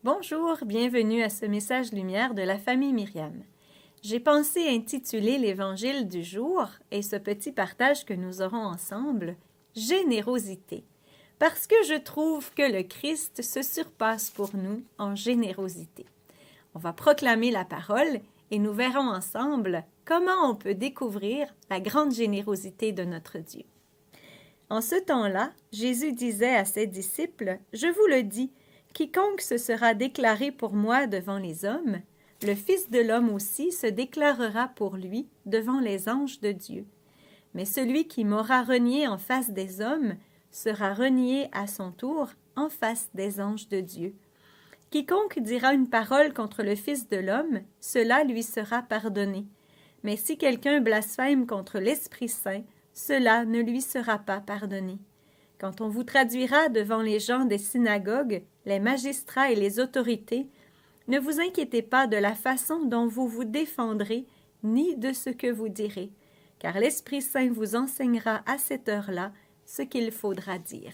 Bonjour, bienvenue à ce message lumière de la famille Myriam. J'ai pensé intituler l'évangile du jour et ce petit partage que nous aurons ensemble « Générosité », parce que je trouve que le Christ se surpasse pour nous en générosité. On va proclamer la parole et nous verrons ensemble comment on peut découvrir la grande générosité de notre Dieu. En ce temps-là, Jésus disait à ses disciples « Je vous le dis, quiconque se sera déclaré pour moi devant les hommes, le Fils de l'homme aussi se déclarera pour lui devant les anges de Dieu. Mais celui qui m'aura renié en face des hommes sera renié à son tour en face des anges de Dieu. Quiconque dira une parole contre le Fils de l'homme, cela lui sera pardonné. Mais si quelqu'un blasphème contre l'Esprit Saint, cela ne lui sera pas pardonné. Quand on vous traduira devant les gens des synagogues, les magistrats et les autorités, ne vous inquiétez pas de la façon dont vous vous défendrez, ni de ce que vous direz, car l'Esprit Saint vous enseignera à cette heure-là ce qu'il faudra dire.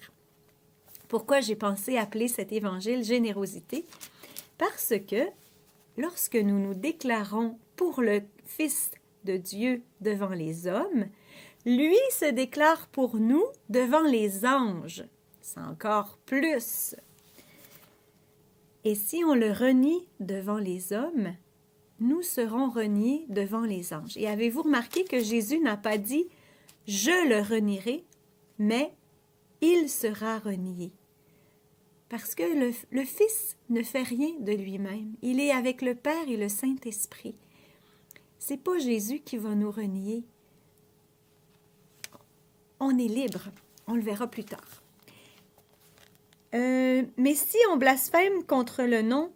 Pourquoi j'ai pensé appeler cet évangile « Générosité » ? Parce que lorsque nous nous déclarons pour le Fils de Dieu devant les hommes, lui se déclare pour nous devant les anges. C'est encore plus. Et si on le renie devant les hommes, nous serons reniés devant les anges. Et avez-vous remarqué que Jésus n'a pas dit « je le renierai », mais « il sera renié ». Parce que le Fils ne fait rien de lui-même. Il est avec le Père et le Saint-Esprit. C'est pas Jésus qui va nous renier. On est libre. On le verra plus tard. Mais si on blasphème contre le nom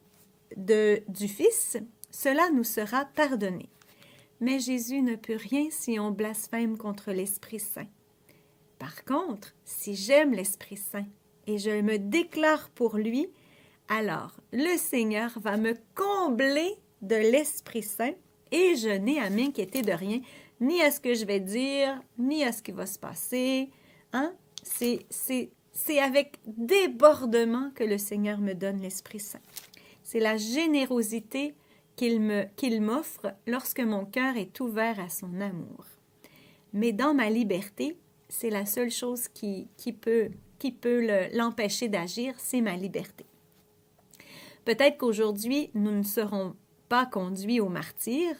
du Fils, cela nous sera pardonné. Mais Jésus ne peut rien si on blasphème contre l'Esprit Saint. Par contre, si j'aime l'Esprit Saint et je me déclare pour lui, alors le Seigneur va me combler de l'Esprit Saint et je n'ai à m'inquiéter de rien, ni à ce que je vais dire, ni à ce qui va se passer. Hein? C'est avec débordement que le Seigneur me donne l'Esprit Saint. C'est la générosité qu'il m'offre lorsque mon cœur est ouvert à son amour. Mais dans ma liberté, c'est la seule chose qui peut l'empêcher d'agir, c'est ma liberté. Peut-être qu'aujourd'hui, nous ne serons pas conduits au martyre,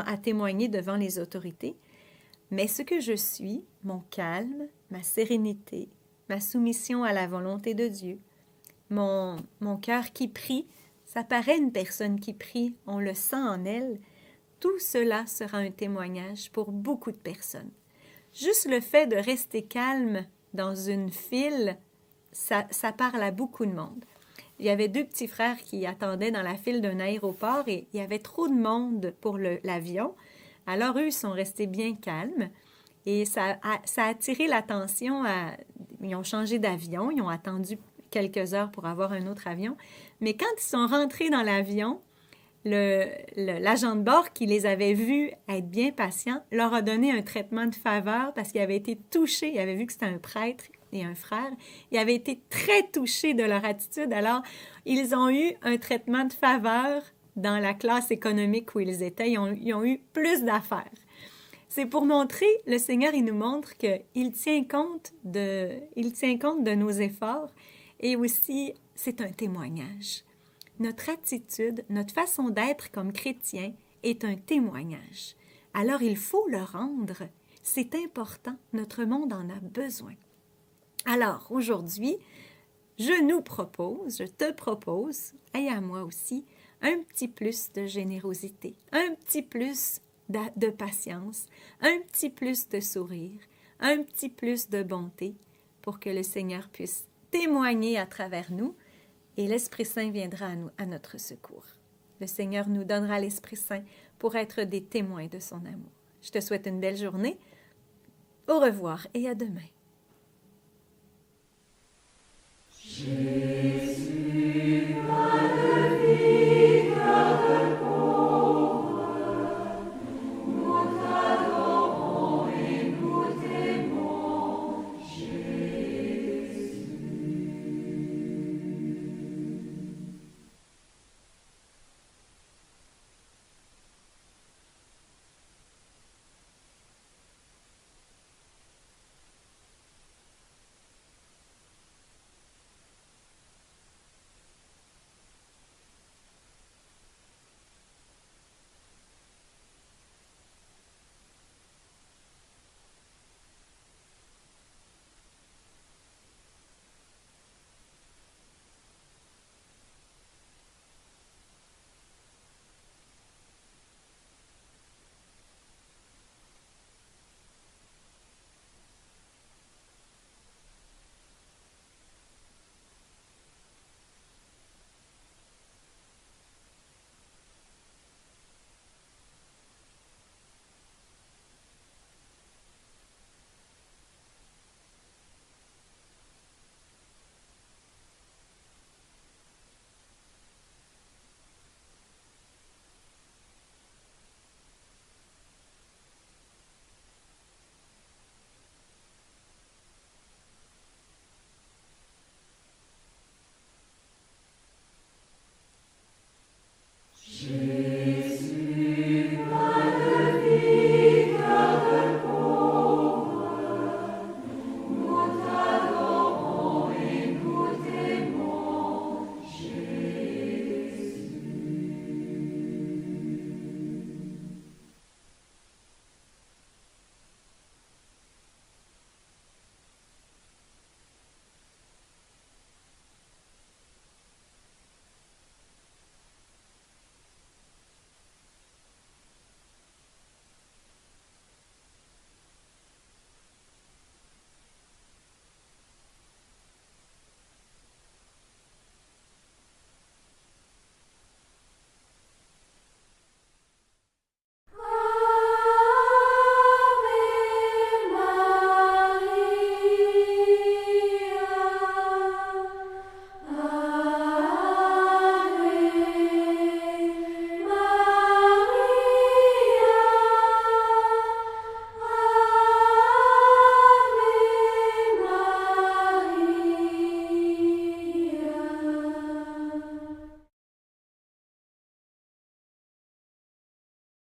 à témoigner devant les autorités, mais ce que je suis, mon calme, ma sérénité, ma soumission à la volonté de Dieu, mon cœur qui prie, ça paraît une personne qui prie, on le sent en elle, tout cela sera un témoignage pour beaucoup de personnes. Juste le fait de rester calme dans une file, ça parle à beaucoup de monde. Il y avait 2 petits frères qui attendaient dans la file d'un aéroport et il y avait trop de monde pour l'avion. Alors eux, ils sont restés bien calmes et ça a attiré l'attention. Ils ont changé d'avion, ils ont attendu quelques heures pour avoir un autre avion. Mais quand ils sont rentrés dans l'avion, l'agent de bord qui les avait vus être bien patients leur a donné un traitement de faveur parce qu'il avait été touché, il avait vu que c'était un prêtre et un frère, il avait été très touché de leur attitude, alors ils ont eu un traitement de faveur dans la classe économique où ils étaient, ils ont eu plus d'affaires. C'est pour montrer, le Seigneur, il nous montre qu'il tient compte de nos efforts et aussi, c'est un témoignage. Notre attitude, notre façon d'être comme chrétien est un témoignage. Alors, il faut le rendre. C'est important. Notre monde en a besoin. Alors, aujourd'hui, je te propose, et à moi aussi, un petit plus de générosité, un petit plus de patience, un petit plus de sourire, un petit plus de bonté pour que le Seigneur puisse témoigner à travers nous et l'Esprit Saint viendra à notre secours. Le Seigneur nous donnera l'Esprit Saint pour être des témoins de son amour. Je te souhaite une belle journée. Au revoir et à demain.